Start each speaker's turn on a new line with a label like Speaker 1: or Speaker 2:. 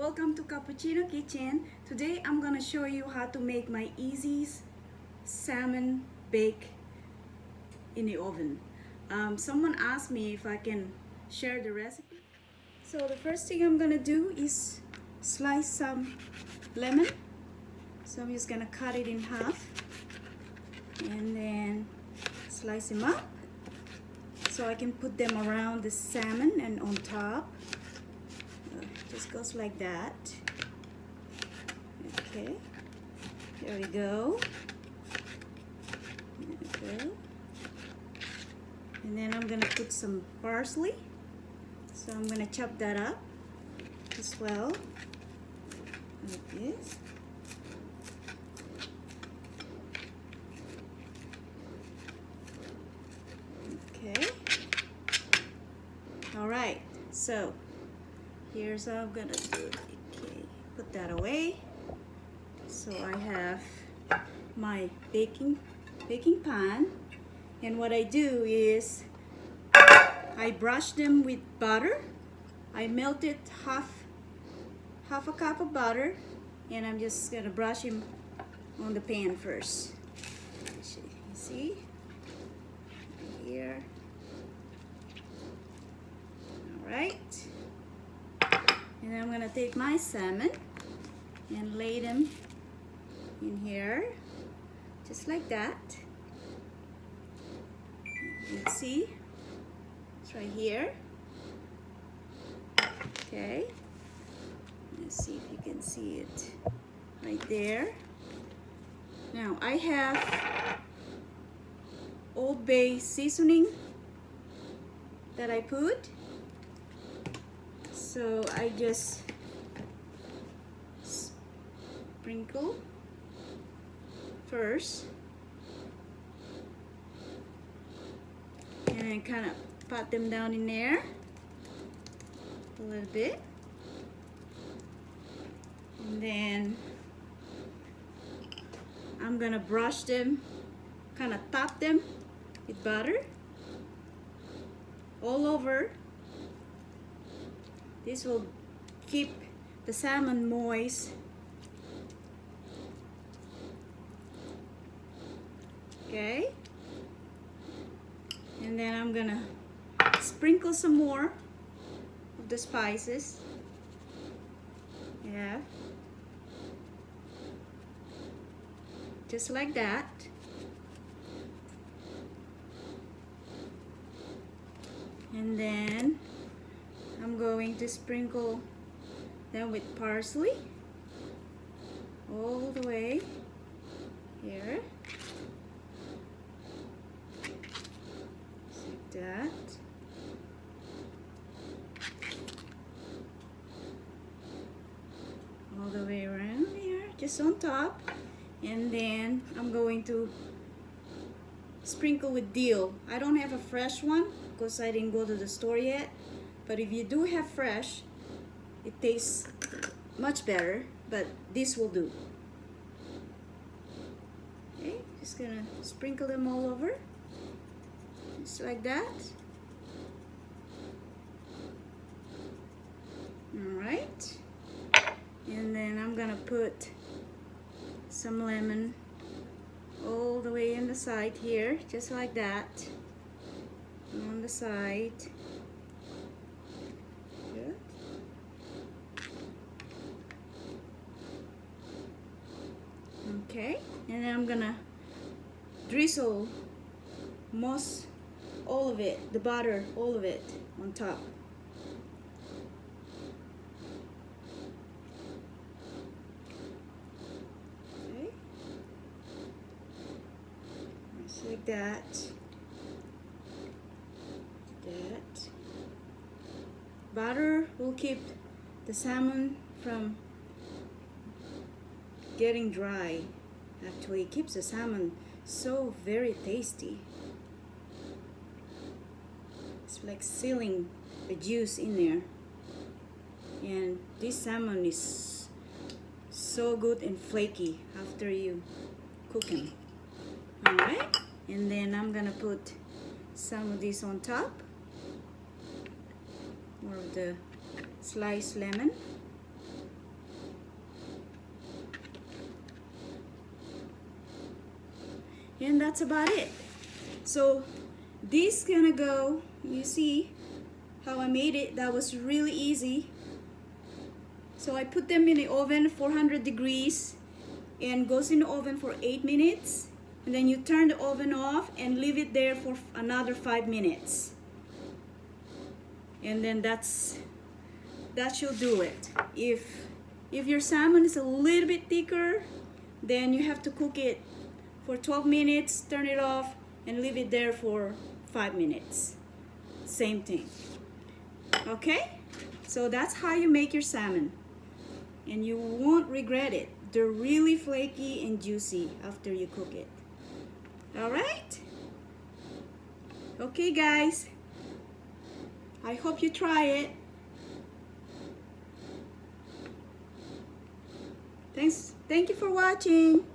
Speaker 1: Welcome to Cappuccino Kitchen. Today I'm gonna show you how to make my easy salmon bake in the oven. Someone asked me if I can share the recipe. So the first thing I'm gonna do is slice some lemon. So I'm just gonna cut it in half and then slice them up so I can put them around the salmon and on top. Just goes like that. Okay, there we go. Okay. And then I'm gonna put some parsley. So I'm gonna chop that up as well, like this. Okay. All right. So here's how I'm gonna do it. Okay, put that away. So I have my baking pan, and what I do is I brush them with butter. I melted half a cup of butter, and I'm just gonna brush them on the pan first. You see here. All right. And then I'm gonna take my salmon and lay them in here, just like that. Let's see, it's right here. Okay, let's see if you can see it right there. Now I have Old Bay seasoning that I put. So I just sprinkle first and then kind of pat them down in there a little bit, and then I'm gonna brush them, kind of top them with butter all over. This will keep the salmon moist. Okay. And then I'm gonna sprinkle some more of the spices. Yeah. Just like that. And then I'm going to sprinkle them with parsley all the way here, like that. All the way around here, just on top. And then I'm going to sprinkle with dill. I don't have a fresh one because I didn't go to the store yet. But if you do have fresh, it tastes much better, but this will do. Okay, just gonna sprinkle them all over, just like that. All right, and then I'm gonna put some lemon all the way in the side here, just like that, on the side. Okay, and then I'm gonna drizzle all of it, the butter, all of it on top. Okay, just like that. Butter will keep the salmon from getting dry. Actually, it keeps the salmon so very tasty. It's like sealing the juice in there. And this salmon is so good and flaky after you cook them. Alright, and then I'm gonna put some of this on top. More of the sliced lemon. And that's about it. So this gonna go, you see how I made it. That was really easy. So I put them in the oven 400 degrees and goes in the oven for 8 minutes, and then you turn the oven off and leave it there for another 5 minutes, and then that should do it. If your salmon is a little bit thicker, then you have to cook it for 12 minutes, turn it off, and leave it there for 5 minutes. Same thing. Okay? So that's how you make your salmon. And you won't regret it. They're really flaky and juicy after you cook it. Alright? Okay guys. I hope you try it. Thank you for watching.